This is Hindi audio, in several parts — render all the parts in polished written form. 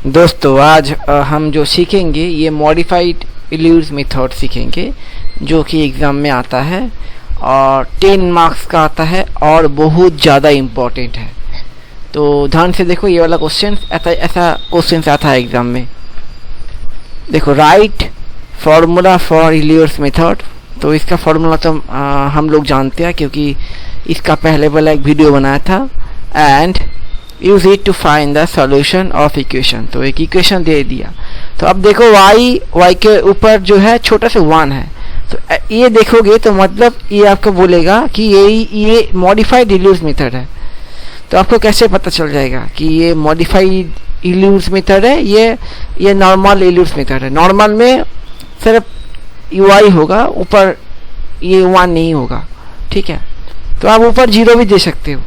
दोस्तों आज हम जो सीखेंगे ये मॉडिफाइड इल्यूज मेथड सीखेंगे, जो कि एग्ज़ाम में आता है और 10 मार्क्स का आता है और बहुत ज़्यादा इम्पोर्टेंट है। तो ध्यान से देखो, ये वाला क्वेश्चन ऐसा क्वेश्चन आता है एग्ज़ाम में। देखो, राइट फार्मूला फॉर इल्यूज मेथड। तो इसका फार्मूला तो हम लोग जानते हैं, क्योंकि इसका पहले वाला एक वीडियो बनाया था। And use it to find the solution of equation. तो एक इक्वेशन दे दिया, तो अब देखो y के ऊपर जो है छोटा सा 1 है। तो ये देखोगे तो मतलब ये आपको बोलेगा कि ये मॉडिफाइड इल्यूज मेथड है। तो आपको कैसे पता चल जाएगा कि ये मॉडिफाइड इल्यूज मेथड है, ये नॉर्मल इल्यूज मेथड है। नॉर्मल में सिर्फ y होगा, ऊपर ये 1 नहीं होगा, ठीक है। तो आप ऊपर 0 भी दे सकते हो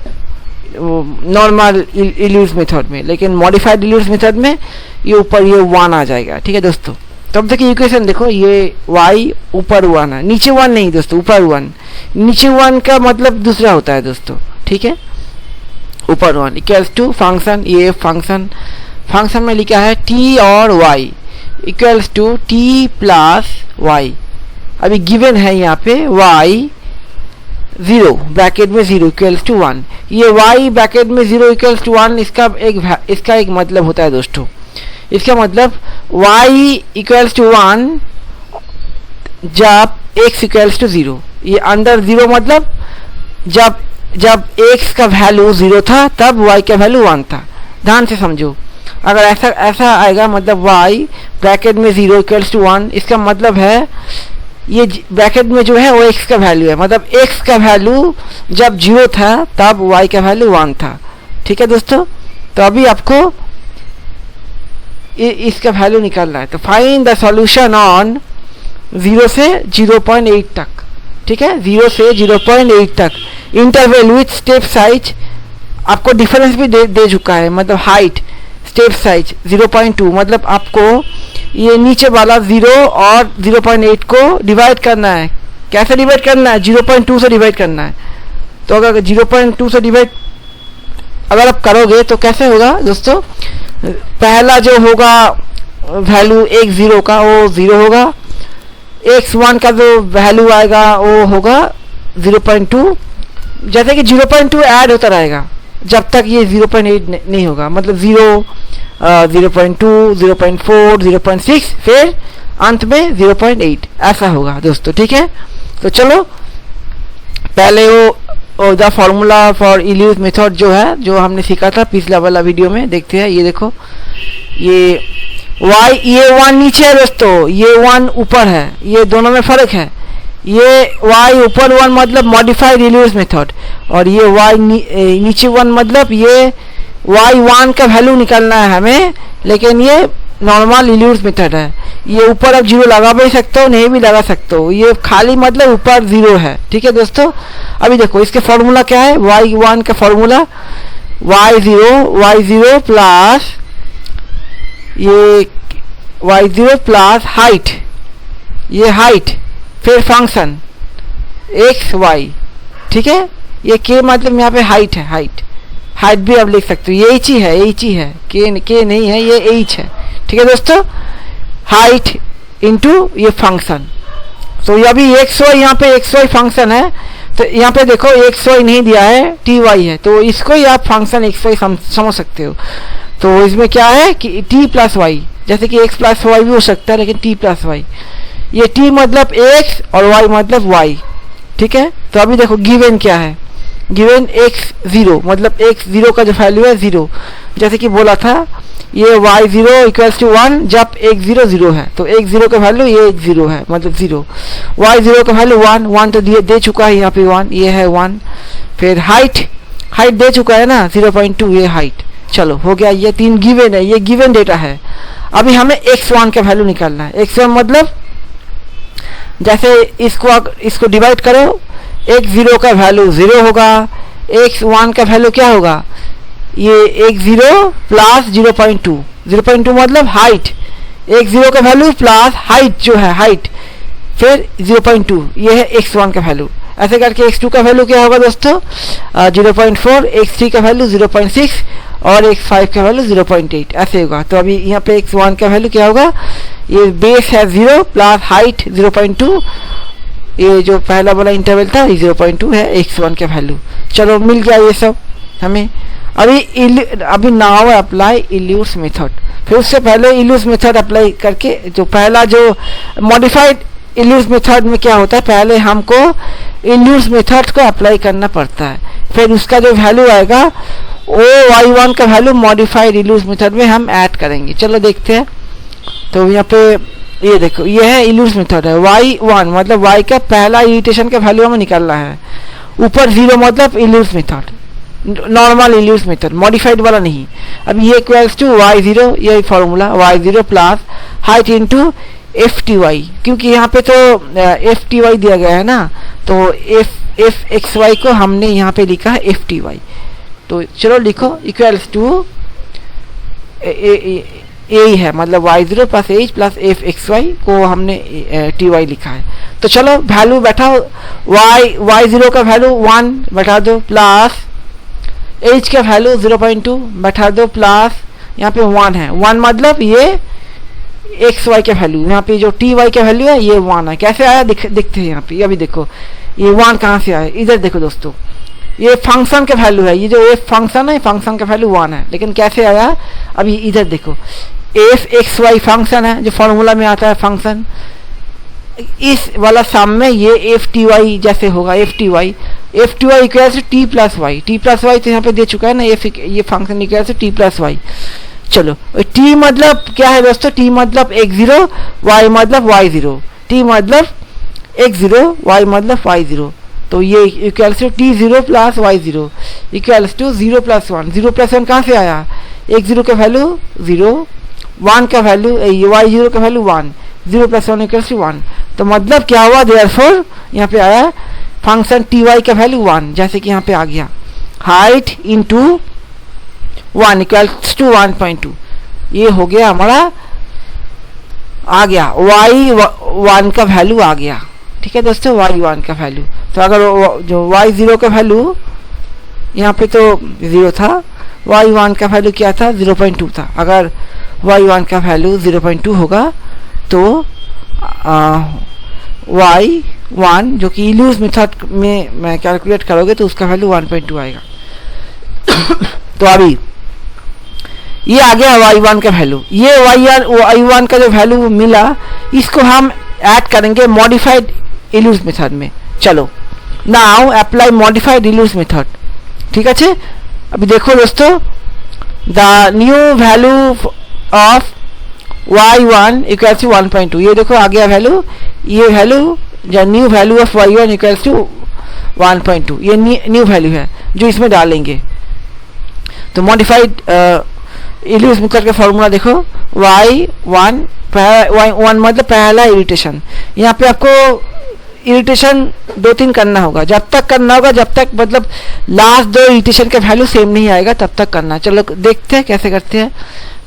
नॉर्मल इल्यूज मेथड में, लेकिन मॉडिफाइड इल्यूज मेथड में ये ऊपर ये 1 आ जाएगा, ठीक है दोस्तों। तो अब देखिए इक्वेशन देखो, ये y ऊपर 1 है, नीचे 1 नहीं दोस्तों, ऊपर 1। नीचे 1 का मतलब दूसरा होता है दोस्तों, ठीक है। ऊपर 1 इक्वल्स टू फंक्शन, ये फंक्शन में लिखा है t और y equals to t plus y। अभी गिवन है यहाँ पे y 0 ब्रैकेट में 0 इक्वल्स टू 1। ये y ब्रैकेट में 0 इक्वल्स टू 1 इसका एक मतलब होता है दोस्तों। इसका मतलब y इक्वल्स टू 1 जब x इक्वल्स टू 0। ये अंडर 0 मतलब जब x का वैल्यू 0 था तब y का वैल्यू 1 था। ध्यान से समझो, अगर ऐसा आएगा मतलब y ब्रैकेट में 0 इक्वल्स टू 1, इसका मतलब है ये ब्रैकेट में जो है वो x का वैल्यू है, मतलब x का वैल्यू जब 0 था तब y का वैल्यू 1 था, ठीक है दोस्तों। तो अभी आपको इसका वैल्यू निकालना है। तो फाइंड द सॉल्यूशन ऑन 0 से 0.8 तक, ठीक है। 0 से 0.8 तक इंटरवल विथ स्टेप साइज आपको डिफरेंस भी दे चुका है, मतलब हाइट स्टेप साइज 0.2, मतलब आपको ये नीचे वाला 0 और 0.8 को डिवाइड करना है। कैसे डिवाइड करना है? 0.2 से डिवाइड करना है। तो अगर 0.2 से डिवाइड अगर आप करोगे तो कैसे होगा दोस्तों? पहला जो होगा वैल्यू x 0 का वो 0 होगा, x 1 का जो वैल्यू आएगा वो होगा 0.2। जैसे कि 0.2 ऐड होता रहेगा जब तक ये 0.8 नहीं होगा, मतलब 0 0.2 0.4 0.6 फिर अंत में 0.8 ऐसा होगा दोस्तों, ठीक है। तो चलो पहले वो द फार्मूला फॉर इल्यूज मेथड जो है, जो हमने सीखा था पिछला वाला वीडियो में, देखते हैं। ये देखो, ये y ये 1 नीचे है दोस्तों, ये 1 ऊपर है, ये दोनों में फर्क है। ये y ऊपर 1 मतलब मॉडिफाइड इल्यूज मेथड, और ये y नीचे 1 मतलब ये y1 का वैल्यू निकालना है हमें, लेकिन ये नॉर्मल इल्यूज मेथड है। ये ऊपर आप 0 लगा भी सकते हो, नहीं भी लगा सकते हो, ये खाली मतलब ऊपर 0 है, ठीक है दोस्तों। अभी देखो इसके फार्मूला क्या है। y1 का फार्मूला y0 प्लस ये y0 प्लस हाइट, ये हाइट फिर फंक्शन x y, ठीक है। ये k मतलब यहाँ पे हाइट है, हाइट भी आप लिख सकते हो, ये h ही है, k नहीं है, ये h है, ठीक है दोस्तों। हाइट इनटू ये फंक्शन। तो ये अभी xy, यहाँ पे xy फंक्शन है, तो यहाँ पे देखो xy नहीं दिया है, ty है, तो इसको ही आप फंक्शन xy समझ सकते हो। तो इसमें क्या है कि t प्लस y, जैसे कि x प्लस y भी हो सकता है, लेकिन t प्लस y, ये t मतलब x और y मतलब y, ठीक है। तो अभी देखो गिवन क्या है, गिवन x 0 मतलब x 0 का जो वैल्यू है 0, जैसे कि बोला था ये y0 इक्वल्स टू 1 जब x 0 0 है, तो x 0 का वैल्यू ये x 0 है, मतलब 0। y0 का वैल्यू 1 तो दे चुका है यहाँ पे 1, ये है 1। फिर हाइट दे चुका है ना 0.2, ये हाइट। चलो हो गया, ये 3 गिवन है, ये गिवन डेटा है। अभी हमें x1 का वैल्यू निकालना है। x1 मतलब जैसे इसको डिवाइड करो, x 0 का वैल्यू 0 होगा, x 1 का वैल्यू क्या होगा, ये x 0 प्लस 0.2 मतलब हाइट, x 0 का वैल्यू प्लस हाइट जो है हाइट, फिर 0.2 ये है x 1 का वैल्यू। ऐसे करके x2 का वैल्यू क्या होगा दोस्तों 0.4, x3 का वैल्यू 0.6 और x5 का वैल्यू 0.8 ऐसे होगा। तो अभी यहाँ पे x1 का वैल्यू क्या होगा, ये बेस है 0 प्लस हाइट 0.2, ये जो पहला वाला इंटरवल था 0.2 है x1 का वैल्यू। चलो मिल गया ये सब हमें। अभी नाउ अप्लाई इल्यूज मेथड। फिर उससे पहले इल्यूज मेथड अप्लाई करके जो पहला जो मॉडिफाइड इल्यूज मेथड में क्या होता है, पहले हमको इल्यूज मेथड को अप्लाई करना पड़ता है, फिर उसका जो वैल्यू आएगा वो y1 का वैल्यू मॉडिफाइड इल्यूज मेथड में हम ऐड करेंगे। चलो देखते हैं। तो यहाँ पे ये देखो, ये है इल्यूज मेथड है y1 मतलब y का पहला इरिटेशन का वैल्यू हमें निकालना है। ऊपर 0 मतलब इल्यूज मेथड, नॉर्मल इल्यूज मेथड, मॉडिफाइड वाला नहीं। अब ये इक्वल्स टू y0, ये formula y0 plus height into FTY, क्योंकि यहाँ पे तो FTY दिया गया है ना, तो FXY को हमने यहाँ पे लिखा है FTY। तो चलो लिखो इक्वल्स टू यही है, मतलब y0 plus h plus FXY को हमने TY लिखा है। तो चलो वैल्यू बैठाओ, y0 का वैल्यू 1 बैठा दो, प्लस h का वैल्यू 0.2 बैठा दो, प्लस यहाँ पे 1 है, 1 मतलब ये xy का वैल्यू, यहाँ पे जो ty का वैल्यू है ये 1 है। कैसे आया दिखते हैं यहाँ पे, अभी देखो ये 1 कहाँ से आया, इधर देखो दोस्तों, ये फंक्शन का वैल्यू है, ये जो f फंक्शन है, फंक्शन का वैल्यू 1 है, लेकिन कैसे आया अभी इधर देखो, fxy फंक्शन है जो फॉर्मूला में आता है फंक्शन, इस वाला सम में ये fty जैसे होगा, fty equal to t plus y, तो यहाँ पे दे चुका है ना, ये function equal to t plus y. चलो t मतलब क्या है दोस्तों, t मतलब x0, y मतलब y0, t मतलब x0, y मतलब y0, तो ये equals to t0 plus y0 equals to 0 plus 1, 0 plus 1 कहाँ से आया, x0 का वैल्यू 0, 1 का वैल्यू y0 का वैल्यू 1, 0 प्लस 1 इक्वल्स टू 1। तो मतलब क्या हुआ, देयरफॉर यहाँ पे आया फंक्शन ty का वैल्यू 1, जैसे कि यहाँ पे आ गया हाइट इंटू 1 इक्वल्स टू 1.2, ये हो गया हमारा, आ गया y1 का वैल्यू आ गया। ठीक है दोस्तों, y1 का वैल्यू। तो अगर जो y0 का वैल्यू यहाँ पे तो 0 था, y1 का वैल्यू क्या था 0.2 था, अगर y1 का वैल्यू 0.2 होगा तो y1 जो कि इल्यूज मेथड में कैलकुलेट करोगे तो उसका वैल्यू 1.2 आएगा। तो अभी ये आ गया y1 का वैल्यू, ये y1 का जो वैल्यू मिला इसको हम ऐड करेंगे मॉडिफाइड इल्यूज मेथड में। चलो now apply modified Euler's method. ठीक है, अभी देखो दोस्तों, the new value of y1 equals to 1.2, ये देखो आ गया वैल्यू, ये वैल्यू जो new value of y1 equals to 1.2, ये न्यू वैल्यू है जो इसमें डालेंगे। तो मॉडिफाइड इल्यूज मेथड का फॉर्मूला देखो, y1 मतलब पहला इरिटेशन। यहाँ पे आपको इरिटेशन 2-3 करना होगा, जब तक करना होगा जब तक मतलब लास्ट 2 इरिटेशन का वैल्यू सेम नहीं आएगा तब तक करना। चलो देखते हैं कैसे करते हैं।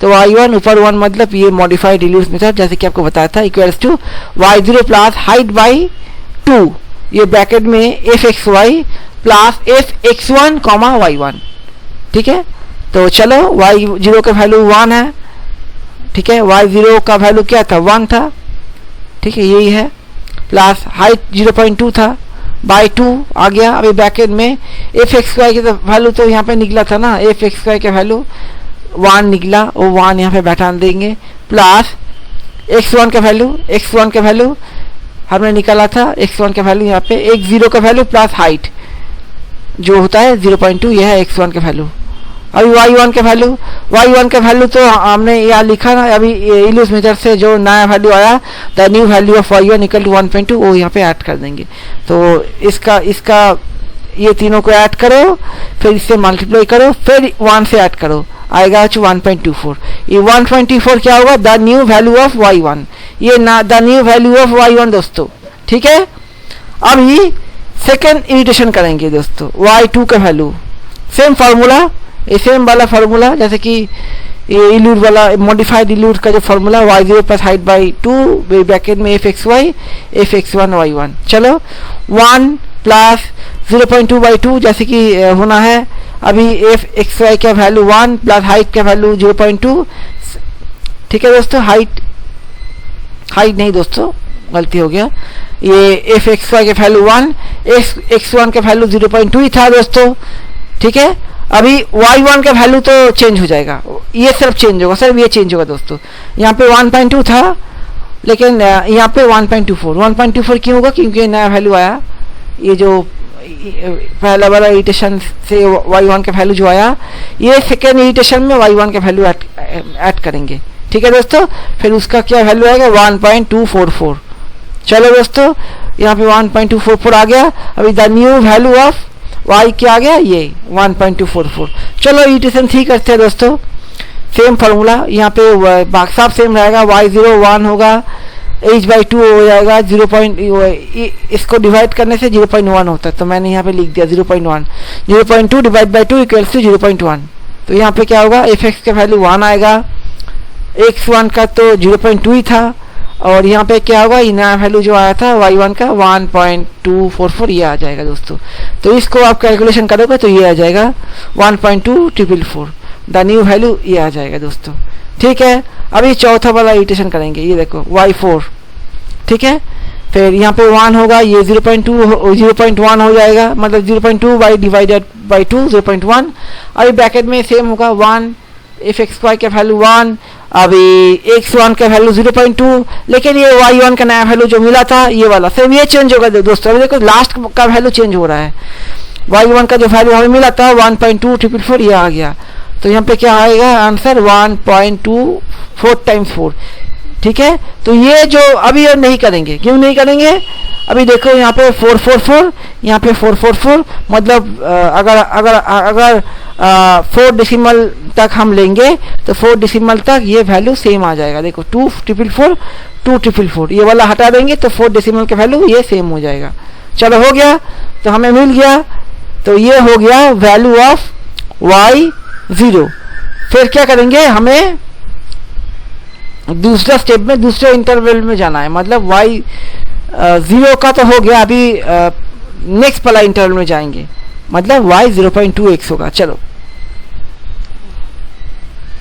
तो y1 ऊपर 1 मतलब ये मॉडिफाइड इल्यूज मेथड जैसे कि आपको बताया था, equals to y0 plus height by 2, ये ब्रैकेट में fxy plus fx1 comma y1। ठीक है, तो चलो y0 का वैल्यू 1 है। ठीक है, y0 का वैल्यू क्या था 1 था। ठीक है, यही है, प्लस हाइट 0.2 था बाई 2 आ गया। अभी ब्रैकेट में fxy की वैल्यू तो यहाँ पे निकला था ना, fxy का वैल्यू 1 निकला, वो 1 यहाँ पे बैठा देंगे, प्लस x1 का वैल्यू हमने निकाला था, x1 का वैल्यू यहाँ पे x0 का वैल्यू प्लस हाइट जो होता है 0.2, यह है x1 का वैल्यू। अभी y1 का वैल्यू तो हमने यहाँ लिखा ना, अभी इल्यूज मेथड से जो नया वैल्यू आया, the new value of y1 equal to 1.2, वो यहाँ पे ऐड कर देंगे। तो इसका ये तीनों को ऐड करो, फिर इससे मल्टीप्लाई करो, फिर 1 से ऐड करो, आएगा 1.24। ये 1.24 क्या होगा, the new value of y1, ये ना the new value of y1 दोस्तों। ठीक है, अभी सेकेंड इरिटेशन करेंगे दोस्तों, y2 का वैल्यू, सेम फार्मूला, ये सेम वाला फार्मूला जैसे कि ये इल्यूज वाला मॉडिफाइड इल्यूज का जो formula, y0 plus height by 2 bracket में fxy fx1 y1। चलो 1 प्लस 0.2/2 जैसे कि होना है। अभी एफ एक्स वाई का वैल्यू 1 प्लस हाइट का वैल्यू 0.2। ठीक है दोस्तों, हाइट नहीं दोस्तों, गलती हो गया, ये एफ एक्स वाई का वैल्यू 1, एक्स वन का वैल्यू 0.2 ही था दोस्तों। ठीक है, अभी y1 का वैल्यू तो चेंज हो जाएगा, ये सिर्फ चेंज होगा, सिर्फ ये चेंज होगा दोस्तों। यहाँ पे 1.2 था लेकिन यहाँ पे 1.24 क्यों होगा, क्योंकि नया वैल्यू आया। ये जो पहला वाला इरिटेशन से y1 का वैल्यू जो आया, ये सेकेंड इरिटेशन में y1 का वैल्यू ऐड करेंगे। ठीक है दोस्तों, फिर उसका क्या वैल्यू आएगा 1.244। चलो दोस्तों, यहाँ पे 1.244 आ गया। अभी the new value of y क्या आ गया, ये 1.244। चलो इरिटेशन 3 करते हैं दोस्तों। सेम फार्मूला यहाँ पे बाकी सब सेम रहेगा, y0 1 होगा, h/2 हो जाएगा 0. इसको डिवाइड करने से 0.1 होता है, तो मैंने यहाँ पे लिख दिया 0.1। 0.2 डिवाइड बाई 2 इक्वल्स टू 0.1। तो यहाँ पे क्या होगा, एफ एक्स का वैल्यू 1 आएगा, x1 का तो 0.2 ही था, और यहाँ पे क्या होगा, ये नया वैल्यू जो आया था y1 का 1.244 ये आ जाएगा दोस्तों। तो इसको आप कैलकुलेशन करोगे तो ये आ जाएगा 1.2444, द न्यू वैल्यू ये आ जाएगा दोस्तों। ठीक है, अभी चौथा वाला इटरेशन करेंगे, ये देखो y4। ठीक है, फिर यहाँ पे 1 होगा, ये 0.1 हो जाएगा, मतलब 0.2 बाई डिवाइडेड बाई 2 0.1। अभी ब्रैकेट में सेम होगा 1, एफ एक्स वाई का वैल्यू 1, अभी x1 का वैल्यू 0.2, लेकिन ये y1 का नया वैल्यू जो मिला था ये वाला सेम ये चेंज होगा दोस्तों। अभी देखो लास्ट का वैल्यू चेंज हो रहा है, y1 का जो वैल्यू हमें मिला था 1.2444 ये आ गया। तो यहाँ पे क्या आएगा आंसर 1.24 टाइम्स 4। ठीक है, तो ये जो अभी ये नहीं करेंगे, क्यों नहीं करेंगे, अभी देखो यहाँ पे 444, यहाँ पे 444, मतलब अगर 4 डेसिमल तक हम लेंगे तो 4 डेसिमल तक ये वैल्यू सेम आ जाएगा। देखो 2.444 ये वाला हटा देंगे तो 4 डेसिमल का वैल्यू ये सेम हो जाएगा। चलो हो गया, तो हमें मिल गया, तो ये हो गया वैल्यू ऑफ y0। फिर क्या करेंगे, हमें दूसरा स्टेप में दूसरे इंटरवल में जाना है, मतलब y0 का तो हो गया, अभी नेक्स्ट वाला इंटरवल में जाएंगे, मतलब y 0.2x होगा। चलो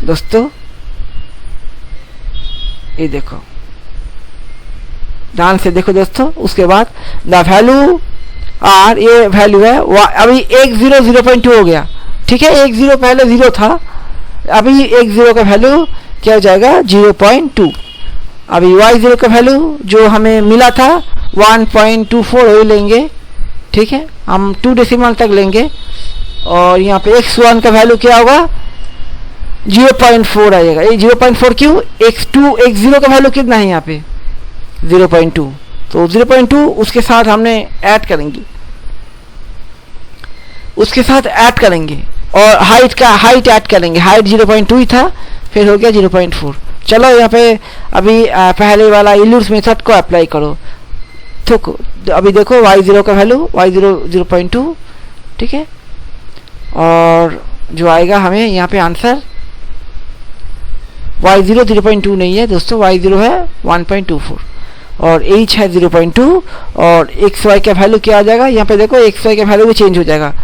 दोस्तों, ये देखो ध्यान से देखो दोस्तों, उसके बाद द वैल्यू आर, ये वैल्यू है, अभी x0 0.2 हो गया। ठीक है, x0 पहले 0 था, अभी x0 का वैल्यू क्या हो जाएगा 0.2। अभी y0 का वैल्यू जो हमें मिला था 1.24 लेंगे। ठीक है, हम 2 डेसिमल तक लेंगे, और यहाँ पे x1 का वैल्यू क्या होगा 0.4 आएगा। ये 0.4 क्यों, x0 का वैल्यू कितना है यहाँ पे 0.2, तो 0.2 उसके साथ हमने ऐड करेंगे, उसके साथ ऐड करेंगे, और हाइट ऐड करेंगे, हाइट 0.2 ही था, फिर हो गया 0.4। चलो यहाँ पे अभी पहले वाला इल्यूर्स मेथड को अप्लाई करो। तो अभी देखो y0 का वैल्यू y0 0.2। ठीक है, और जो आएगा हमें यहाँ पे आंसर y0 0.2 नहीं है दोस्तों, y0 है 1.24, और h है 0.2, और xy का वैल्यू क्या आ जाएगा, यहाँ पे देखो xy का वैल्यू भी चेंज हो जाएगा।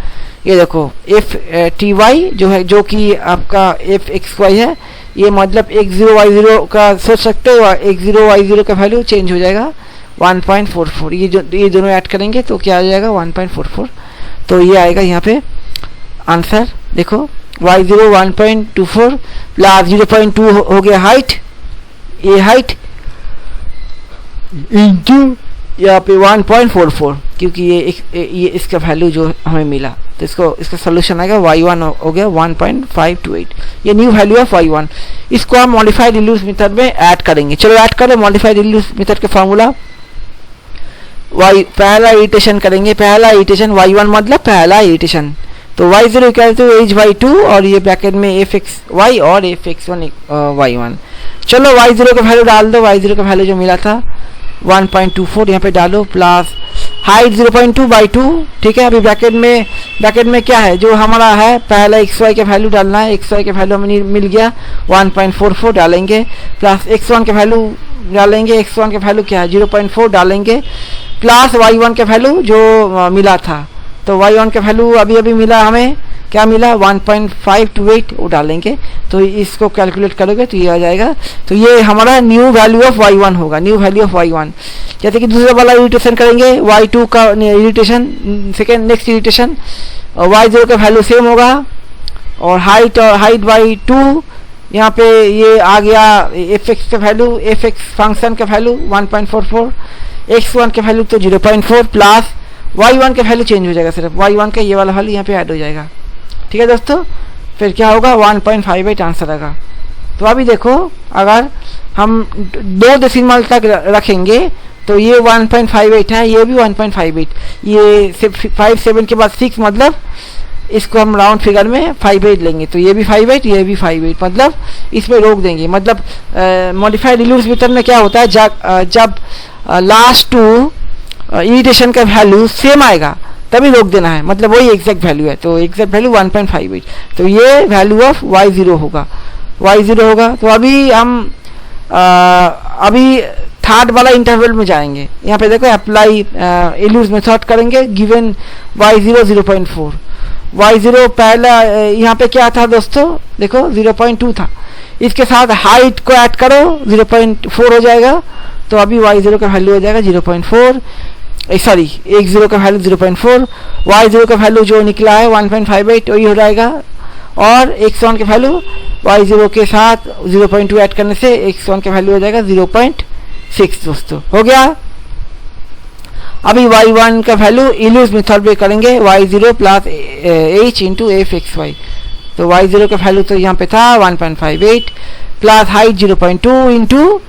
ये देखो एफ टी वाई जो है, जो कि आपका एफ एक्स वाई है, ये मतलब x0 y0 का सोच सकते हो, x0 y0 का वैल्यू चेंज हो जाएगा 1.44। ये दोनों ऐड करेंगे तो क्या आ जाएगा 1.44। तो ये आएगा यहाँ पे आंसर, देखो y0 1.24 प्लस 0.2 हो गया हाइट, ये हाइट इंटू यहाँ पे 1.44, क्योंकि ये इसका वैल्यू जो हमें मिला, तो इसका सोल्यूशन आएगा y1 हो गया 1.528। ये न्यू वैल्यू है y1। इसको हम मॉडिफाइड इल्यूज मेथड में ऐड करेंगे। चलो ऐड करो मॉडिफाइड इल्यूज मेथड का फार्मूला। पहला इरिटेशन करेंगे, पहला इरिटेशन y1 मतलब पहला इरिटेशन, तो y0 इक्वल टू h/2, और ये ब्रैकेट में एफ एक्स वाई और एफ एक्स1 y1। चलो y0 का वैल्यू डाल दो, y0 का वैल्यू जो मिला था 1.24 यहाँ पे डालो, प्लस हाइट 0.2/2। ठीक है, अभी ब्रैकेट में क्या है जो हमारा है, पहला xy का वैल्यू डालना है, xy का वैल्यू हमें मिल गया 1.44 डालेंगे, प्लस x1 का वैल्यू डालेंगे, x1 का वैल्यू क्या है 0.4 डालेंगे, प्लस y1 का वैल्यू जो मिला था। तो y1 का वैल्यू अभी अभी मिला हमें, क्या मिला 1.528, वो डालेंगे तो इसको कैलकुलेट करोगे तो ये आ जाएगा। तो ये हमारा न्यू वैल्यू ऑफ y1 होगा, न्यू वैल्यू ऑफ y1। जैसे कि दूसरा वाला इरिटेशन करेंगे, y2 का irritation, second next irritation, y0 का वैल्यू सेम होगा और हाइट बाई 2, यहाँ पे ये आ गया fx का वैल्यू, fx फंक्शन का वैल्यू 1.44, x1 का वैल्यू तो 0.4 प्लस y1 का वैल्यू चेंज हो जाएगा, सिर्फ y1 का ये वाला वैल्यू यहाँ पे ऐड हो जाएगा। ठीक है दोस्तों, फिर क्या होगा 1.58 आंसर आएगा। तो अभी देखो अगर हम 2 डेसिमल तक रखेंगे तो ये 1.58 है, ये भी 1.58, ये 57 के बाद 6, मतलब इसको हम राउंड फिगर में 58 लेंगे तो ये भी 58, ये भी 58, मतलब इसमें रोक देंगे। मतलब मॉडिफाइड इल्यूज मेथड में क्या होता है, जब लास्ट टू इरिटेशन का वैल्यू सेम आएगा तभी रोक देना है, मतलब वही एग्जैक्ट वैल्यू है। तो एग्जैक्ट वैल्यू 1.58, तो ये वैल्यू ऑफ y0 होगा, y0 होगा। तो अभी हम अभी थर्ड वाला इंटरवल में जाएंगे। यहाँ पे देखो अप्लाई इल्यूज मेथड करेंगे, गिवन y0 0.4, y0 पहला यहाँ पे क्या था दोस्तों, देखो 0.2 था, इसके साथ हाइट को ऐड करो 0.4 हो जाएगा। तो अभी y0 का वैल्यू हो जाएगा 0.4, सॉरी x0 का वैल्यू 0.4, y0 का वैल्यू जो निकला है 1.58 वही हो जाएगा, और x1 का वैल्यू y0 के साथ 0.2 ऐड करने से x1 का वैल्यू हो जाएगा 0.6 दोस्तों, हो गया। अभी y1 का वैल्यू इल्यूज मेथड में करेंगे, y0 plus h into fxy। तो y0 का वैल्यू तो यहाँ पे था 1.58 प्लस हाइट 0.2 इंटू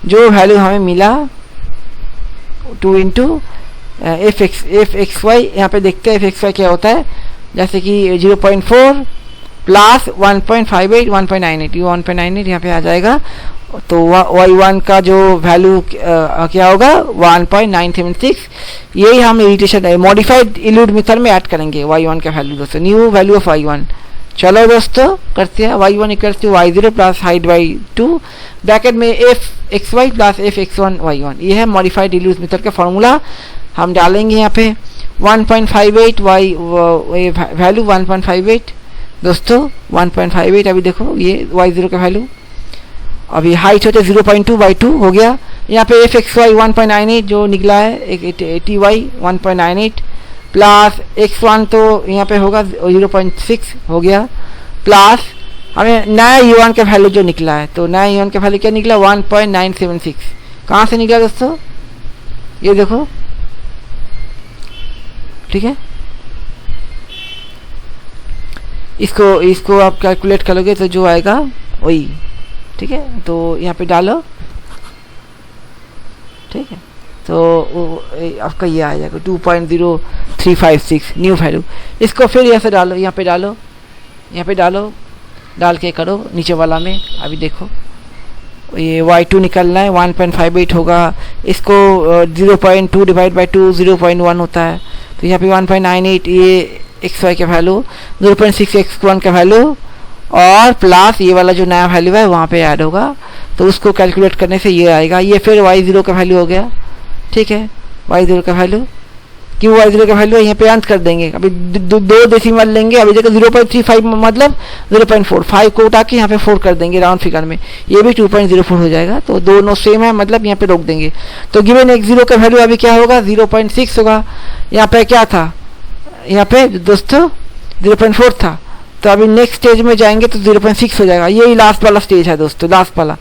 जो वैल्यू हमें मिला 2 इंटू fxy। यहाँ पे देखते हैं fxy क्या होता है, जैसे कि 0.4 प्लस 1.58 1.98, ये 1.98 यहाँ पे आ जाएगा। तो y1 का जो वैल्यू क्या होगा 1.976, यही हम इरिटेशन मॉडिफाइड इल्यूज मेथड में ऐड करेंगे y1 का वैल्यू दोस्तों, न्यू वैल्यू ऑफ y1। चलो दोस्तों करते हैं, y1 equals to y0 plus height by 2 bracket में fxy प्लस fx1 y1, ये है मॉडिफाइड इल्यूज मेथड का फॉर्मूला। हम डालेंगे यहाँ पे 1.58 वैल्यू 1.58 दोस्तों 1.58। अभी देखो ये y0 का वैल्यू, अभी हाइट होते 0.2 बाई 2 हो गया। यहाँ पे fxy 1.98 जो निकला है, ty 1.98 प्लस x1 तो यहाँ पे होगा 0.6 हो गया, प्लस हमें नया u1 का वैल्यू जो निकला है, तो नया u1 का वैल्यू क्या निकला 1.976। कहाँ से निकला दोस्तों, ये देखो, ठीक है। इसको आप कैलकुलेट करोगे तो जो आएगा वही, ठीक है। तो यहाँ पे डालो, ठीक है, तो आपका ये आ जाएगा 2.0356 न्यू वैल्यू। इसको फिर यहाँ से डालो, यहाँ पे डालो, यहाँ पे डालो, डाल के करो नीचे वाला में। अभी देखो ये y2 निकलना है 1.58 होगा, इसको 0.2 डिवाइड बाई 2 0.1 होता है। तो यहाँ पे 1.98 ये xy का वैल्यू, 0.6 x1 का वैल्यू, और प्लस ये वाला जो नया वैल्यू है वहाँ पे ऐड होगा। तो उसको कैलकुलेट करने से ये आएगा, ये फिर y0 का वैल्यू हो गया, ठीक है। y0 का वैल्यू, क्यों y0 का वैल्यू यहाँ पे अंत कर देंगे, अभी 2 डेसिमल लेंगे। अभी देखो 0.35 मतलब 0.4, 5 को उठा के यहाँ पे 4 कर देंगे राउंड फिगर में, ये भी 2.04 हो जाएगा। तो दोनों सेम है, मतलब यहाँ पे रोक देंगे। तो गिवन x0 का वैल्यू अभी क्या होगा 0.6 होगा। यहाँ पे क्या था, यहाँ पे दोस्तों 0.4 था, तो अभी नेक्स्ट स्टेज में जाएंगे तो 0.6 हो जाएगा। यही लास्ट वाला स्टेज है दोस्तों, लास्ट वाला,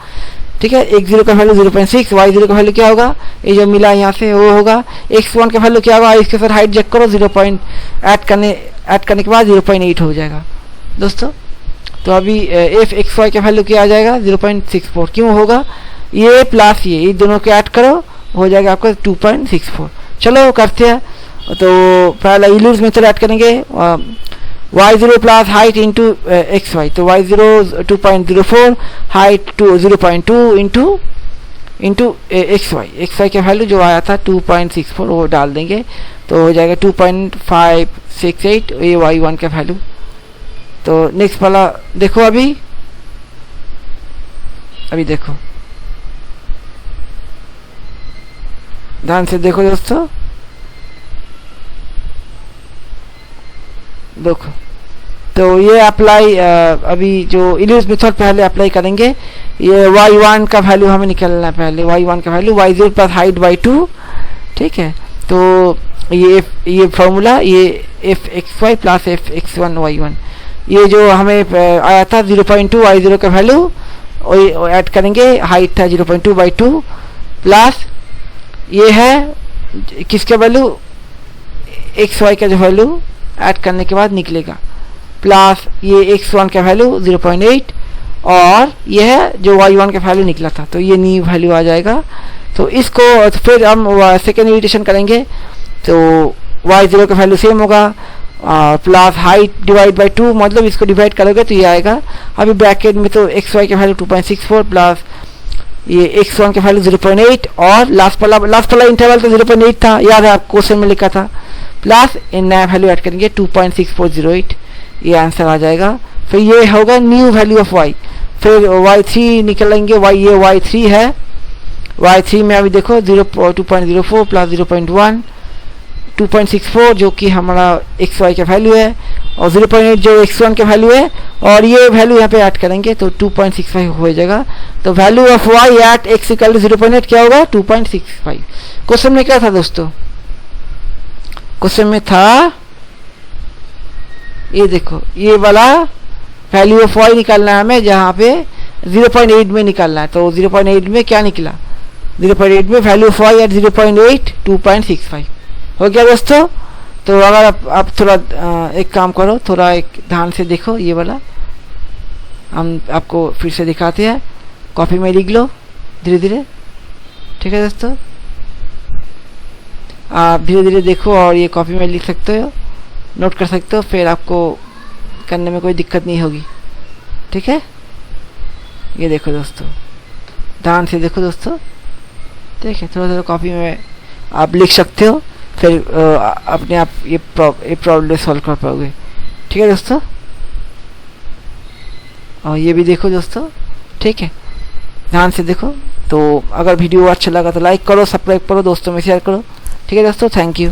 ठीक है। x0 का वैल्यू 0.6, y0 का वैल्यू क्या होगा, ये जो मिला यहाँ से वो होगा। x1 का वैल्यू क्या होगा, इसके साथ हाइट चेक करो, 0 ऐड करने के बाद 0.8 हो जाएगा दोस्तों। तो अभी fxy का वैल्यू क्या आ जाएगा 0.64, क्यों होगा, ये प्लस ये दोनों के ऐड करो, हो जाएगा आपका 2.64। चलो करते हैं। तो पहला इल्यूज मेथड ऐड करेंगे, y0 plus height into xy। तो y0 2.04, हाइट 0.2 इंटू xy का वैल्यू जो आया था 2.64 वो डाल देंगे, तो हो जाएगा 2.568 ये y1 का वैल्यू। तो नेक्स्ट वाला देखो, अभी देखो ध्यान से देखो दोस्तों, देखो, तो ये अप्लाई अभी जो इल्यूज मेथड पहले अप्लाई करेंगे। ये y1 का वैल्यू हमें निकालना है पहले, y1 का value y0 plus height by 2, ठीक है। तो ये फॉर्मूला ये f(x y) प्लस f(x1 y1), ये जो हमें आया था 0.2 y0 का वैल्यू ऐड करेंगे, हाइट था 0.2 बाई 2, प्लस ये है किसका वैल्यू, xy का जो वैल्यू ऐड करने के बाद निकलेगा, प्लस ये x1 का वैल्यू 0.8 और ये है जो y1 का वैल्यू निकला था, तो ये न्यू वैल्यू आ जाएगा। तो इसको तो फिर हम सेकेंड इटरेशन करेंगे, तो y0 का वैल्यू सेम होगा प्लस हाइट डिवाइड बाई 2, मतलब इसको डिवाइड करोगे तो ये आएगा। अभी ब्रैकेट में तो xy का वैल्यू 2.64 प्लस ये x1 का वैल्यू 0.8 और लास्ट वाला इंटरवल तो 0.8 था, याद है आप क्वेश्चन में लिखा था, प्लस इन नया वैल्यू ऐड करेंगे 2.6408, ये आंसर आ जाएगा। फिर ये होगा न्यू वैल्यू ऑफ y, फिर y3 निकलेंगे, ये y3 है, y3 में अभी देखो 2.04 प्लस 0.1 2.64 जो कि हमारा xy का वैल्यू है, और 0.8 जो x1 का वैल्यू है, और ये वैल्यू यहाँ पे ऐड करेंगे तो 2.65 हो जाएगा। तो value of y at x equal to 0.8 क्या होगा, 2.65। क्वेश्चन में क्या था दोस्तों, क्वेश्चन में था ये देखो, ये वाला वैल्यू ऑफ y निकालना है हमें, जहाँ पे 0.8 में निकालना है। तो 0.8 में क्या निकला, 0.8 में वैल्यू ऑफ y एट 0.8 2.65 हो गया दोस्तों। तो अगर आप थोड़ा एक काम करो, थोड़ा एक ध्यान से देखो, ये वाला हम आपको फिर से दिखाते हैं, कॉपी में लिख लो धीरे धीरे, ठीक है दोस्तों। आप धीरे धीरे देखो और ये कॉपी में लिख सकते हो, नोट कर सकते हो, फिर आपको करने में कोई दिक्कत नहीं होगी, ठीक है। ये देखो दोस्तों, ध्यान से देखो दोस्तों, ठीक है। थोड़ा थोड़ा कॉपी में आप लिख सकते हो, फिर अपने आप ये प्रॉब्लम सॉल्व कर पाओगे, ठीक है दोस्तों। और ये भी देखो दोस्तों, ठीक है, ध्यान से देखो। तो अगर वीडियो अच्छा लगा तो लाइक करो, सब्सक्राइब करो, दोस्तों में शेयर करो, ठीक है दोस्तों। Thank you.